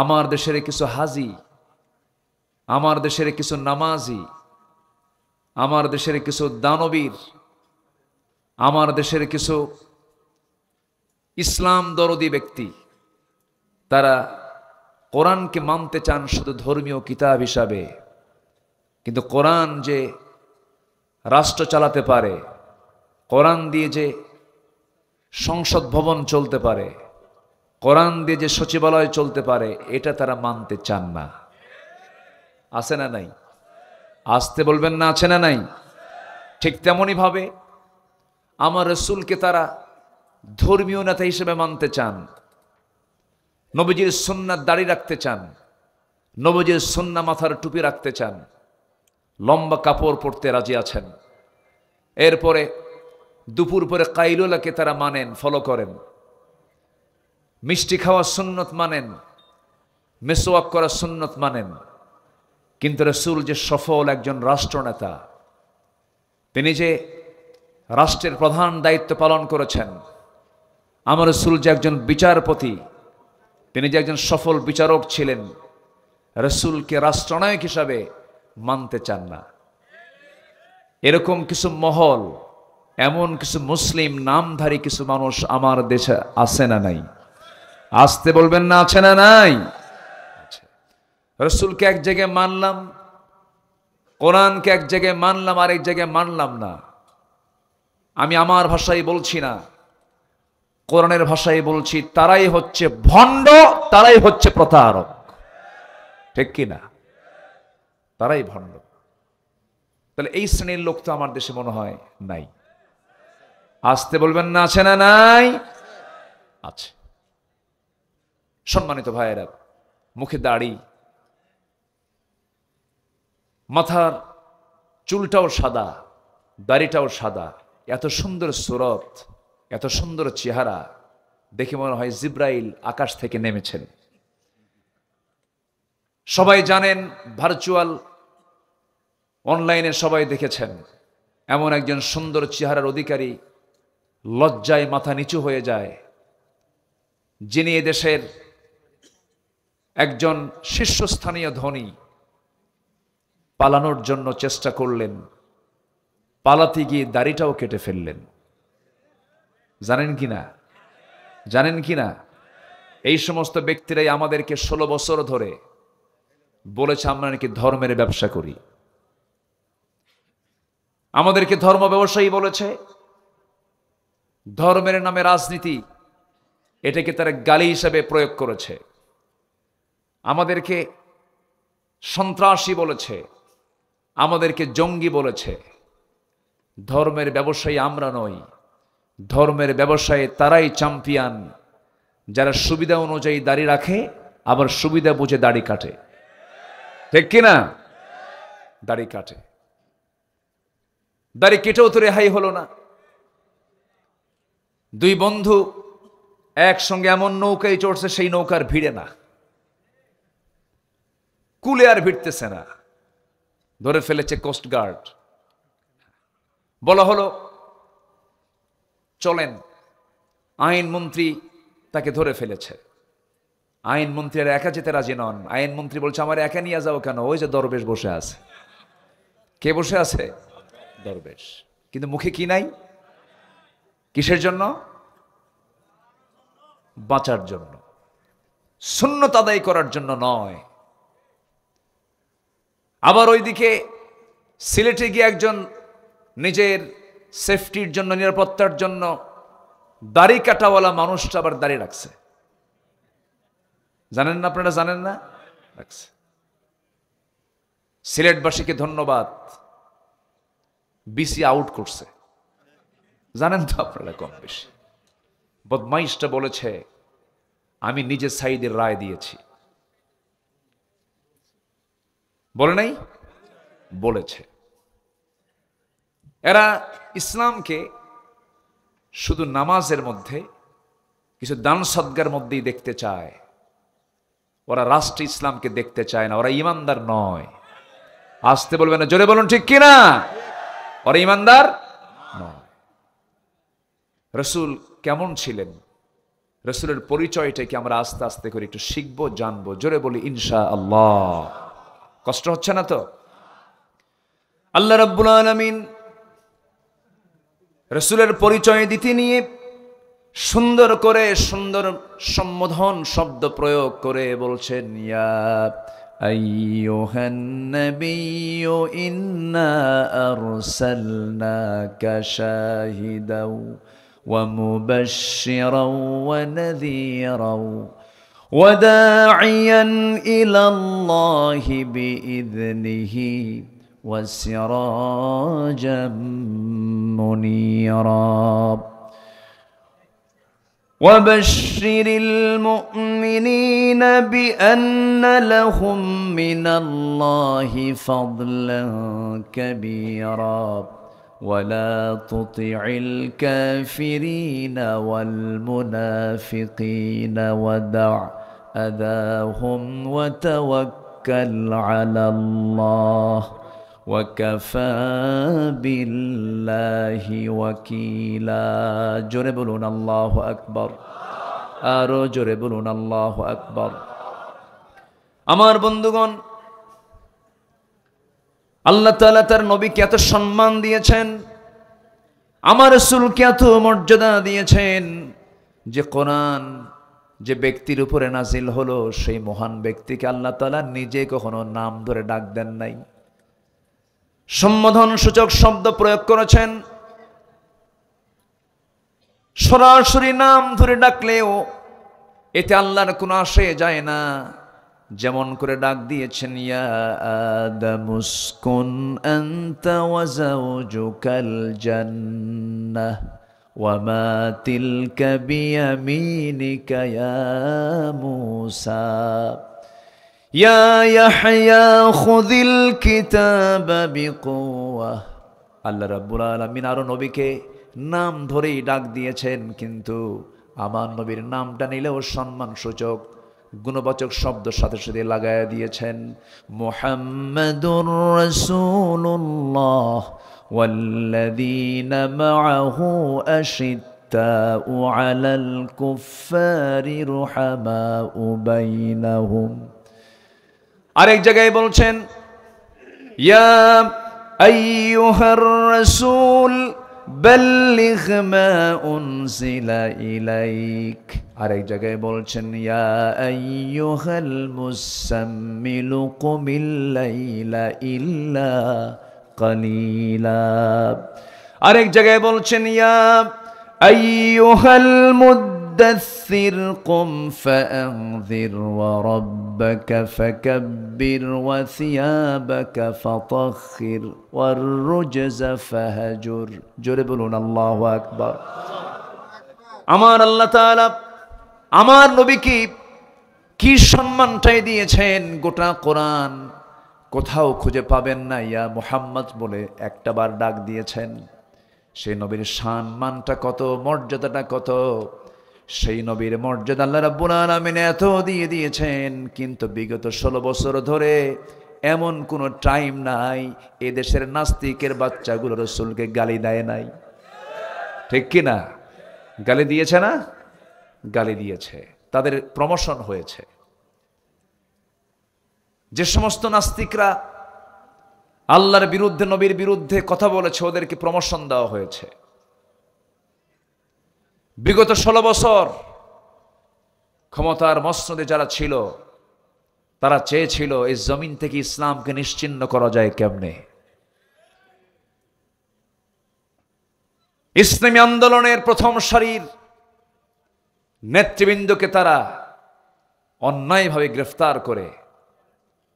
আমার দেশের কিছু হাজি, আমার দেশের কিছু নামাজি, আমার দেশের কিছু দানবীর, আমার দেশের কিছু ইসলাম দরদি ব্যক্তি, তারা কোরআনকে মানতে চান শুধু ধর্মীয় কিতাব হিসাবে, কিন্তু কোরআন যে রাষ্ট্র চালাতে পারে, কোরআন দিয়ে যে সংসদ ভবন চলতে পারে, কোরআন দিয়ে যে সচিবালয় চলতে পারে, এটা তারা মানতে চান না। আছে না নাই? আসতে বলবেন না, আছে না নাই? ঠিক তেমনই ভাবে আমার রাসূলকে তারা ধর্মীয় নেতা হিসেবে মানতে চান, নবীজির সুন্নাত দাড়ি রাখতে চান, নবীজির সুন্নাহ মাথার টুপি রাখতে চান, লম্বা কাপড় পরতে রাজি আছেন। এরপরে দুপুর পরে কাইলুলাকে তারা মানেন, ফলো করেন, মিষ্টি খাওয়া সুন্নত মানেন, মেসওয়াক করা সুন্নত মানেন। কিন্তু রাসূল যে সফল একজন রাষ্ট্রনেতা, তিনি যে রাষ্ট্রের প্রধান দায়িত্ব পালন করেছেন, আমার রাসূল যে একজন বিচারপতি, তিনি যে একজন সফল বিচারক ছিলেন, রাসূলকে রাষ্ট্রনায়ক হিসাবে মানতে চান না। এরকম কিছু মহল, এমন কিছু মুসলিম নামধারী কিছু মানুষ আমার দেশে আছে না নাই? আসতে বলবেন না, আছে না নাই? রাসূলকে এক জায়গায় মানলাম, কোরআনকে এক জায়গায় মানলাম, আরেক জায়গায় মানলাম না। আমি আমার ভাষায় বলছি না, কোরআনের ভাষায় বলছি, তারাই হচ্ছে ভণ্ড, তারাই হচ্ছে প্রতারক। ঠিক কিনা? তারাই ভণ্ড। তাহলে এই শ্রেণীর লোক তো আমার দেশে মনে হয় নাই। আসতে বলবেন না, আছে না নাই? আছে। সম্মানিত ভাইয়েরা, মুখে দাড়ি, মাথার চুলটাও সাদা, দাড়িটাও সাদা, এত সুন্দর সুরত, এত সুন্দর চেহারা, দেখে মনে হয় জিব্রাইল আকাশ থেকে নেমেছেন। সবাই জানেন, ভার্চুয়াল অনলাইনে সবাই দেখেছেন, এমন একজন সুন্দর চেহারার অধিকারী লজ্জায় মাথা নিচু হয়ে যায়, যিনি এদেশের একজন শীর্ষস্থানীয় ধনী। পালানোর জন্য চেষ্টা করলেন, পালাতে গিয়ে দাড়িটাও কেটে ফেললেন। জানেন কিনা? জানেন কিনা? এই সমস্ত ব্যক্তিরাই আমাদেরকে 16 বছর ধরে বলেছে আমরা নাকি ধর্মের ব্যবসা করি। আমাদেরকে ধর্ম ব্যবসায়ী বলেছে, ধর্মের নামে রাজনীতি, এটাকে তারা গালি হিসাবে প্রয়োগ করেছে। আমাদেরকে সন্ত্রাসী বলেছে, আমাদেরকে জঙ্গি বলেছে। ধর্মের ব্যবসায়ী আমরা নই, ধর্মের ব্যবসায়ে তারাই চ্যাম্পিয়ন, যারা সুবিধা অনুযায়ী দাড়ি রাখে, আবার সুবিধা বুঝে দাড়ি কাটে। ঠিক কিনা? দাড়ি কাটে। দাড়ি কেটেও তো রেহাই হলো না। দুই বন্ধু একসঙ্গে এমন নৌকায় চড়ছে, সেই নৌকার ভিড়ে না, কুলে আর ভিড়তেছে না, ধরে ফেলেছে কোস্টগার্ড। বলা হলো চলেন, আইনমন্ত্রী তাকে ধরে ফেলেছে। আইনমন্ত্রী আর একা যেতে রাজি নন। আইনমন্ত্রী বলছে, আমার একা নিয়ে যাও কেন? ওই যে দরবেশ বসে আছে। কে বসে আছে? দরবেশ। কিন্তু মুখে কি নাই? কিসের জন্য? বাঁচার জন্য, সুন্নত আদায় করার জন্য নয়। আবার ওইদিকে সিলেটে গিয়ে একজন নিজের সেফটির জন্য, নিরাপত্তার জন্য দাড়ি কাটাওয়ালা মানুষটা আবার দাড়ি রাখছে। জানেন না? আপনারা জানেন না? রাখছে। সিলেটবাসীকে ধন্যবাদ, বিসি আউট করছে। জানেন তো আপনারা কম বেশি। বদমাইশটা বলেছে, আমি নিজে সাইদের রায় দিয়েছি। বলে নাই? বলেছে। এরা ইসলামকে শুধু নামাজের মধ্যে, কিছু দান সদকার মধ্যেই দেখতে চায়। ওরা রাষ্ট্র ইসলামকে দেখতে চায় না। ওরা ইমানদার নয়। আসতে বলবেন না, জোরে বলুন, ঠিক কিনা? ওরা ইমানদার নয়। রাসূল কেমন ছিলেন? রাসূলের পরিচয়টাকে আমরা আস্তে আস্তে করে একটু শিখবো, জানবো। জোরে বলি ইনশাআল্লাহ। কষ্ট হচ্ছে না তো? আল্লাহ রাব্বুল আলামিন রাসূলের পরিচয় দিতে নিয়ে সুন্দর করে সুন্দর সম্বোধন শব্দ প্রয়োগ করে বলছেন, ইয়া আইয়ুহান নাবিয়্যু ইন্না আরসালনাকা শাহিদাও ওয়া মুবাশশিরাও ওয়া নাযীরাও ওয়া দাঈয়ান ইলাল্লাহি বিইذনিহি ওয়া সিরাজাম মুনীরা وبشر المؤمنين بأن لهم من الله فضلا كبيرا ولا تطع الكافرين والمنافقين ودع أذاهم وتوكل على الله وكفى بالله وكيلا জোরে বলুন আল্লাহু আকবার, আরো জোরে বলুন আল্লাহু আকবার। আমার বন্ধুগণ, আল্লাহ তাআলা তার নবীকে এত সম্মান দিয়েছেন, আমার রাসূলকে এত মর্যাদা দিয়েছেন যে কোরআন যে ব্যক্তির উপরে নাজিল হলো সেই মহান ব্যক্তিকে আল্লাহ তাআলা নিজে কখনো নাম ধরে ডাক দেন নাই, সম্বোধন সূচক শব্দ প্রয়োগ করেছেন। সরাসরি নাম ধরে ডাকলেও এতে আল্লাহর কোনো আসে যায় না। যেমন করে ডাক দিয়েছেন, ইয়া আদামুসকুন আনতা ওয়া যাওজুকাল জান্নাহ ওয়া মা তিলকা বিয়ামিনিকা ইয়া মূসা ইয়া ইয়াহইয়া খুযিল কিতাবা বিকুওয়া। আল্লাহ রাব্বুল আলামিন আরো নবীকে নাম ধরেই ডাক দিয়েছেন, কিন্তু আমার নবীর নামটা নিলেও সম্মান সূচক গুণবাচক শব্দ সাথে সাথে লাগায়া দিয়েছেন, মুহাম্মাদুর রাসূলুল্লাহ ওয়াল্লাযীনা মাআহু আশিদ্দাউ আলাল কুফফারি রুহামাউ বাইনাহুম। আরেক জায়গায় বলছেন, ইয়া আইয়ুহার রাসূল বাল্লিগ মা উনজিলা ইলাইক। আরেক জায়গায় বলছেন, ইয়া আইয়ুহাল মুসাম্মিলু কুমিল লাইলা ইল্লা কালিলা। আরেক জায়গায় বলছেন, ইয়া আইয়ুহাল মুদ্দাসসির কুম ফাআনযির ওয়া রাব্বাকা ফাকাব্বির ওয়া সিয়াবাকা ফাতাহহির ওয়ার রুজজা ফাহজুর। জোরে বলুন আল্লাহু আকবার। আমার আল্লাহ তাআলা আমার নবীকে কি সম্মানটাই দিয়েছেন, গোটা কোরআন কোথাও খুঁজে পাবেন না ইয়া মুহাম্মদ বলে একটা বার ডাক দিয়েছেন। সেই নবীর সম্মানটা কত, মর্যাদাটা কত, সেই নবীর মর্যাদা আল্লাহ রাব্বুল আলামিন এত দিয়ে দিয়েছেন, কিন্তু বিগত 16 বছর ধরে এমন কোনো টাইম নাই এদেশের নাস্তিকের বাচ্চাগুলো রাসূলকে গালি দেয় নাই। ঠিক কি না? গালি দিয়েছে না? গালি দিয়েছে, তাদের প্রমোশন হয়েছে। যে সমস্ত নাস্তিকরা আল্লাহর বিরুদ্ধে, নবীর বিরুদ্ধে কথা বলেছে, ওদেরকে প্রমোশন দেওয়া হয়েছে। বিগত 16 বছর ক্ষমতার মসনদে যারা ছিল তারা চেয়েছিল এই জমিন থেকে ইসলামকে নিশ্চিহ্ন করা যায় কেমনে। ইসলামী আন্দোলনের প্রথম সারির নেতৃবৃন্দকে তারা অন্যায়ভাবে গ্রেফতার করে,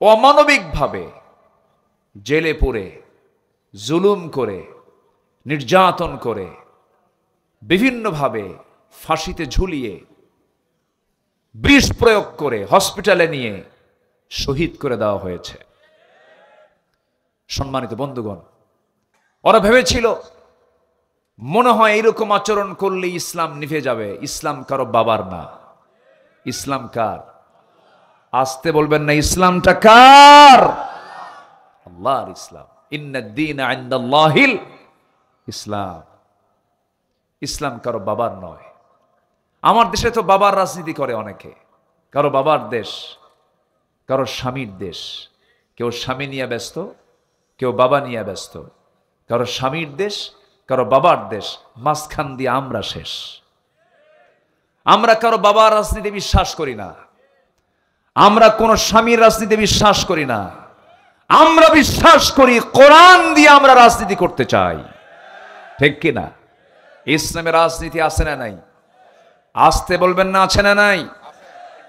অমানবিকভাবে জেলে পুরে, জুলুম করে, নির্যাতন করে, বিভিন্নভাবে ফাঁসিতে ঝুলিয়ে, বিষ প্রয়োগ করে হসপিটালে নিয়ে শহীদ করে দেওয়া হয়েছে। সম্মানিত বন্ধুগণ, ওরা ভেবেছিল মনে হয় এরকম আচরণ করলে ইসলাম নিভে যাবে। ইসলাম কারো বাবার না, ইসলাম কার? আসতে বলবেন না, ইসলামটা কার? আল্লাহর ইসলাম। ইন্নাদ-দীনা ইনদাল্লাহিল ইসলাম। ইসলাম কারো বাবার নয়। আমার দেশে তো বাবার রাজনীতি করে অনেকে, কারো বাবার দেশ, কারো স্বামীর দেশ, কেউ স্বামী নিয়ে ব্যস্ত, কেউ বাবা নিয়ে ব্যস্ত, কারো স্বামীর দেশ, কারো বাবার দেশ, মাঝখান দিয়ে আমরা শেষ। আমরা কারো বাবার রাজনীতি বিশ্বাস করি না, আমরা কোন স্বামীর রাজনীতি বিশ্বাস করি না, আমরা বিশ্বাস করি কোরআন দিয়ে আমরা রাজনীতি করতে চাই, ঠিক কিনা? ইসলামের রাজনীতি আছে না নাই? আসতে বলবেন না, আছে না নাই?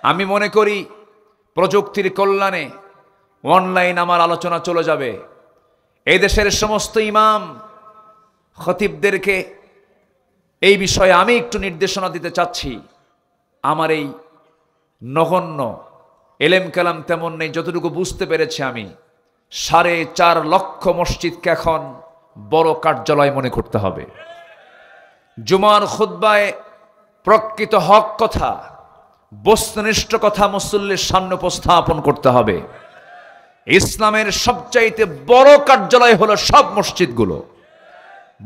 আমি মনে করি প্রযুক্তির কল্যাণে অনলাইন আমার আলোচনা চলে যাবে। এই দেশের সমস্ত ইমাম খতিবদেরকে এই বিষয়ে আমি একটু নির্দেশনা দিতে চাচ্ছি। আমার এই নগণ্য এলেম কালাম তেমন নেই, যতটুকু বুঝতে পেরেছি আমি 4.5 লক্ষ মসজিদকে এখন বড় কার্যালয় মনে করতে হবে। জুমার খুতবায় প্রকৃত হক কথা, বস্তুনিষ্ঠ কথা মুসল্লির সামনে উপস্থাপন করতে হবে। ইসলামের সবচাইতে বড় কার্যালয় হলো সব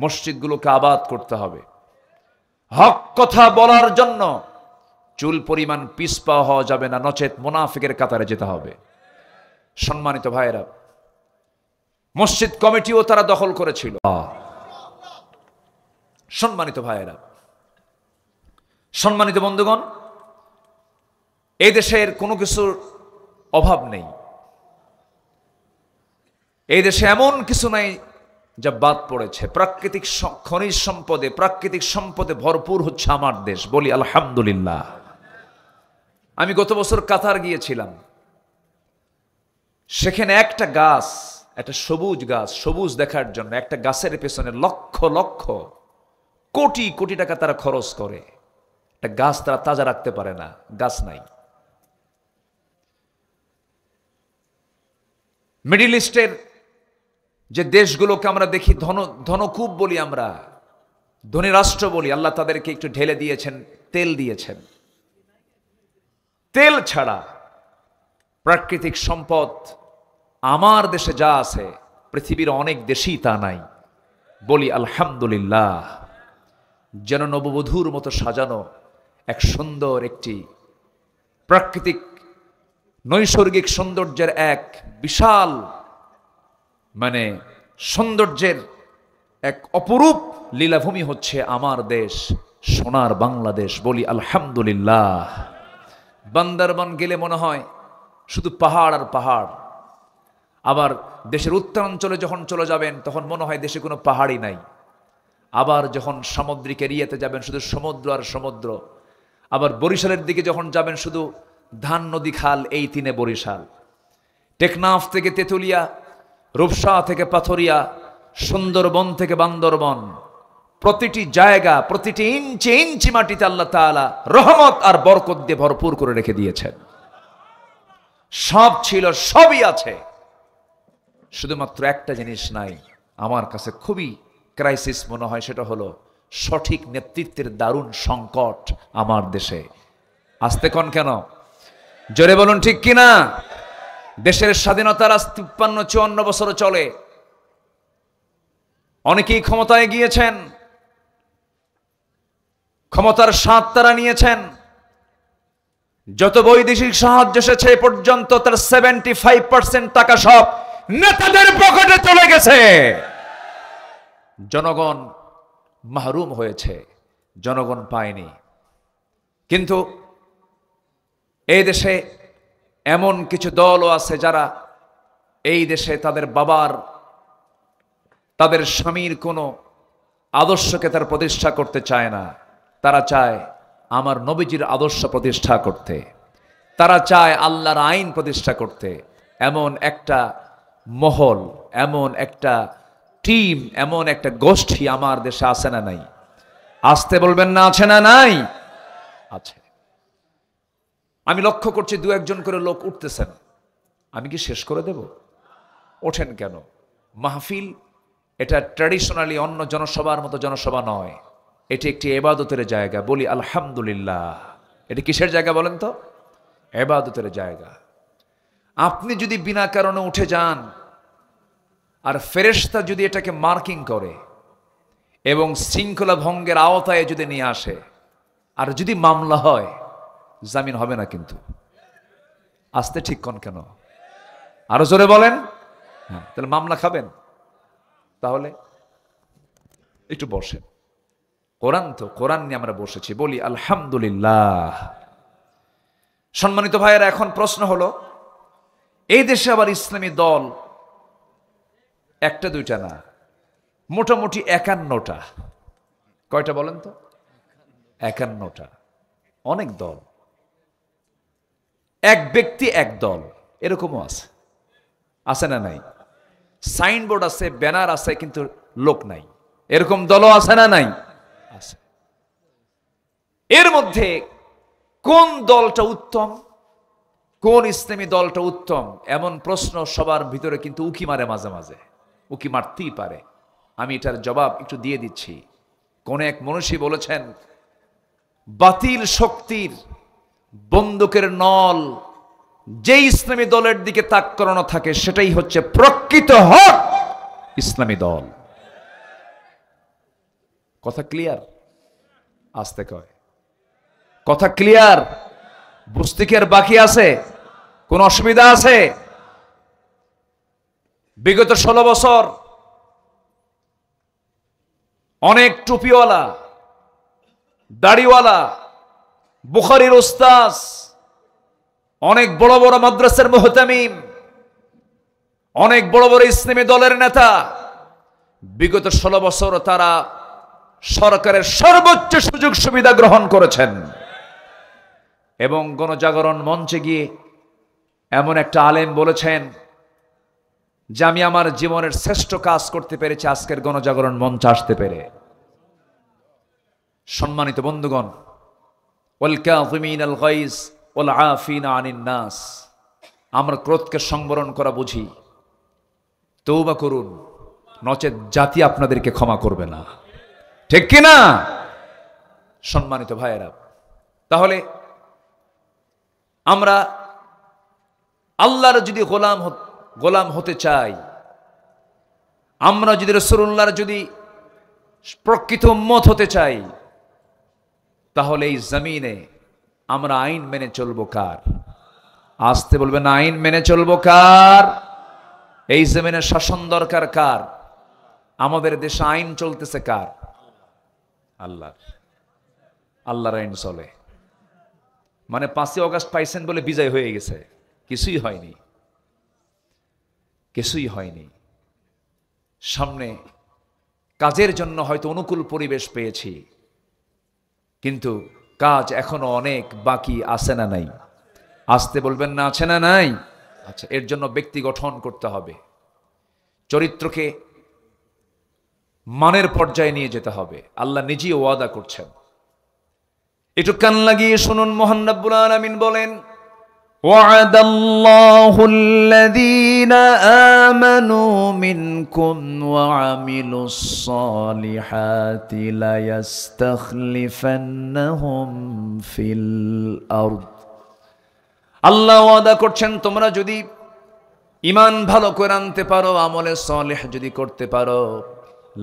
মসজিদগুলোকে আবাদ করতে হবে। হক কথা বলার জন্য চুল পরিমাণ পিছপা হওয়া যাবে না, নচেত মুনাফিকের কাতারে যেতে হবে। সম্মানিত ভাইয়েরা, মসজিদ কমিটিও তারা দখল করেছিল। সম্মানিত ভাইয়েরা, সম্মানিত বন্ধুগণ, এই দেশের কোনো কিছুর অভাব নেই। এই দেশে এমন কিছু নাই যা বাদ পড়েছে। প্রাকৃতিক খনিজ সম্পদে, প্রাকৃতিক সম্পদে ভরপুর হচ্ছে আমার দেশ, বলি আলহামদুলিল্লাহ। আমি গত বছর কাতার গিয়েছিলাম, সেখানে একটা গাছ, একটা সবুজ গাছ, সবুজ দেখার জন্য একটা গাছের পেছনে লক্ষ লক্ষ কোটি কোটি টাকা তারা খরচ করে। একটা গাছ তারা তাজা রাখতে পারে না, গাছ নাই। মিডল ইস্টের যে দেশগুলোকে আমরা দেখি ধনকূপ বলি, আমরা ধনী রাষ্ট্র বলি, আল্লাহ তাদেরকে একটু ঢেলে দিয়েছেন, তেল দিয়েছেন। তেল ছাড়া প্রাকৃতিক সম্পদ আমার দেশে যা আছে পৃথিবীর অনেক দেশেই তা নাই, বলি আলহামদুলিল্লাহ। যেন নববধূর মতো সাজানো এক সুন্দর একটি প্রাকৃতিক নৈসর্গিক সৌন্দর্যের এক বিশাল সৌন্দর্যের এক অপরূপ লীলাভূমি হচ্ছে আমার দেশ, সোনার বাংলাদেশ, বলি আলহামদুলিল্লাহ। বান্দরবান গেলে মনে হয় শুধু পাহাড় আর পাহাড়, আবার দেশের উত্তরাঞ্চলে যখন চলে যাবেন তখন মনে হয় দেশে কোনো পাহাড়ই নাই। আবার যখন সামুদ্রিক এরিয়াতে যাবেন শুধু সমুদ্র আর সমুদ্র। আবার বরিশালের দিকে যখন যাবেন শুধু ধান, নদী, খাল, এই 3 বরিশাল। টেকনাফ থেকে তেতুলিয়া, রূপসা থেকে পাথরিয়া, সুন্দরবন থেকে বান্দরবন, প্রতিটি জায়গা, প্রতিটি ইঞ্চি ইঞ্চি মাটিতে আল্লাহ তাআলা রহমত আর বরকত দিয়ে ভরপুর করে রেখে দিয়েছেন। সব ছিল, সবই আছে, শুধুমাত্র একটা জিনিস নাই। আমার কাছে খুবই ক্রাইসিস মনে হয়, সেটা হলো সঠিক নেতৃত্বের দারুণ সংকট আমার দেশে। আসতে কোন কেন, জোরে বলুন ঠিক কিনা? দেশের স্বাধীনতার 53-54 বছর চলে, অনেকেই ক্ষমতায় গিয়েছেন, ক্ষমতার স্বাদ তারা নিয়েছেন। যত বৈদেশিক সাহায্য এসেছে এ পর্যন্ত তার 75% টাকা সব নেতাদের পকেটে চলে গেছে। জনগণ মাহরুম হয়েছে, জনগণ পায়নি। কিন্তু এই দেশে এমন কিছু দলও আছে যারা এই দেশে তাদের বাবার, তাদের স্বামীর কোনো আদর্শকে তারা প্রতিষ্ঠা করতে চায় না। তারা চায় আমার নবীজির আদর্শ প্রতিষ্ঠা করতে, তারা চায় আল্লাহর আইন প্রতিষ্ঠা করতে। এমন একটা মহল, এমন একটা টিম, এমন একটা গোষ্ঠী আমার দেশে আছে না নাই? আসতে বলবেন না, আছে না নাই? আছে। আমি লক্ষ্য করছি 2-1 করে লোক উঠতেছেন। আমি কি শেষ করে দেব? ওঠেন কেন? মাহফিল এটা ট্র্যাডিশনালি অন্য জনসভার মতো জনসভা নয়, এটি একটি ইবাদতের জায়গা, বলি আলহামদুলিল্লাহ। এটি কিসের জায়গা বলেন তো? ইবাদতের জায়গা। আপনি যদি বিনা কারণে উঠে যান আর ফেরেশতা যদি এটাকে মার্কিং করে এবং শৃঙ্খলা ভঙ্গের আওতায় যদি নিয়ে আসে, আর যদি মামলা হয় জামিন হবে না কিন্তু। আসতে ঠিক কোন কেন? আরো জোরে বলেন। হ্যাঁ, তাহলে মামলা খাবেন? তাহলে একটু বসেন। কোরআন তো, কোরআন নিয়ে আমরা বসেছি, বলি আলহামদুলিল্লাহ। সম্মানিত ভাইয়েরা, এখন প্রশ্ন হলো, এই দেশে আবার ইসলামী দল একটা দুইটা না, মোটামুটি 51টা। কয়টা বলেন তো? 51টা। অনেক দল। এক ব্যক্তি এক দল, এরকমও আছে। আছে না নাই? সাইনবোর্ড আছে, ব্যানার আছে, কিন্তু লোক নাই। এরকম দলও আছে না নাই? আছে। এর মধ্যে কোন দলটা উত্তম, কোন ইসলামী দলটা উত্তম, এমন প্রশ্ন সবার ভিতরে কিন্তু উকি মারে মাঝে মাঝে। উকি মারতেই পারে। আমি এটার জবাব একটু দিয়ে দিচ্ছি। কোন এক মনীষী বলেছেন, বাতিল শক্তির বন্দুকের নল যে ইসলামী দলের দিকে তাক করানো থাকে, সেটাই হচ্ছে প্রকৃত হক ইসলামী দল। কথা ক্লিয়ার? আসতে কয়, কথা ক্লিয়ার? বুঝতে কি আর বাকি আছে? কোন অসুবিধা আছে? বিগত 16 বছর অনেক টুপিওয়ালা, দাড়িওয়ালা, বুখারীর উস্তাজ, অনেক বড় বড় মাদ্রাসার মুহতামিম, অনেক বড় বড় ইসলামী দলের নেতা, বিগত 16 বছর তারা সরকারের সর্বোচ্চ সুযোগ সুবিধা গ্রহণ করেছেন এবং গণজাগরণ মঞ্চে গিয়ে এমন একটা আলেম বলেছেন যে আমি আমার জীবনের শ্রেষ্ঠ কাজ করতে পেরেছি আজকের গণজাগরণ মঞ্চে আসতে পেরে। সম্মানিত বন্ধুগণ, ওয়াল কাযিমিনাল গায়জ ওয়াল আফিনা আনিন নাস, আমরা ক্রোধকে সংবরণ করা বুঝি। তওবা করুন, নচেত জাতি আপনাদেরকে ক্ষমা করবে না। ঠিক কি না? সম্মানিত ভাইয়েরা, তাহলে আমরা আল্লাহর যদি গোলাম হতে চাই, আমরা যদি রাসূলুল্লাহর যদি প্রকৃত উম্মত হতে চাই, তাহলে এই জমিনে আমরা আইন মেনে চলবো কার? আসতে বলবেন, আইন মেনে চলবো কার? এই জমিনে শাসন দরকার কার? আমাদের দেশে আইন চলতেছে কার? আল্লাহর। আল্লাহর আইন চলে। মানে 5ই অগাস্ট পাইছেন বলে বিজয় হয়ে গেছে? কিছুই হয়নি, কিছুই হয়নি। সামনে কাজের জন্য হয়তো অনুকূল পরিবেশ পেয়েছি, কিন্তু কাজ এখনো অনেক বাকি আছে না নাই? আসতে বলবেন না, আছে না নাই? আচ্ছা, এর জন্য ব্যক্তি গঠন করতে হবে, চরিত্রকে মানের পর্যায়ে নিয়ে যেতে হবে। আল্লাহ নিজেই ওয়াদা করছেন। একটু কান লাগিয়ে শুনুন, মহান রব্বুল আলামিন বলেন, وعد الله الذين آمنوا منكم وعملوا الصالحات ليستخلفنهم في الأرض। আল্লাহ ওয়াদা করছেন, তোমরা যদি ঈমান ভালো করে আনতে পারো, আমলে সালেহ যদি করতে পারো,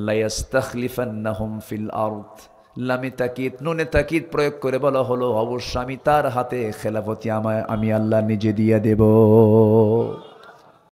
লায়াস্তাখলিফান্নাহুম ফিল আরদ, লামে তাকিদ, নুনে তাকিদ প্রয়োগ করে বলা হলো, অবশ্য আমি তার হাতে খেলাফতি আমি আল্লাহ নিজে দিয়ে দেব।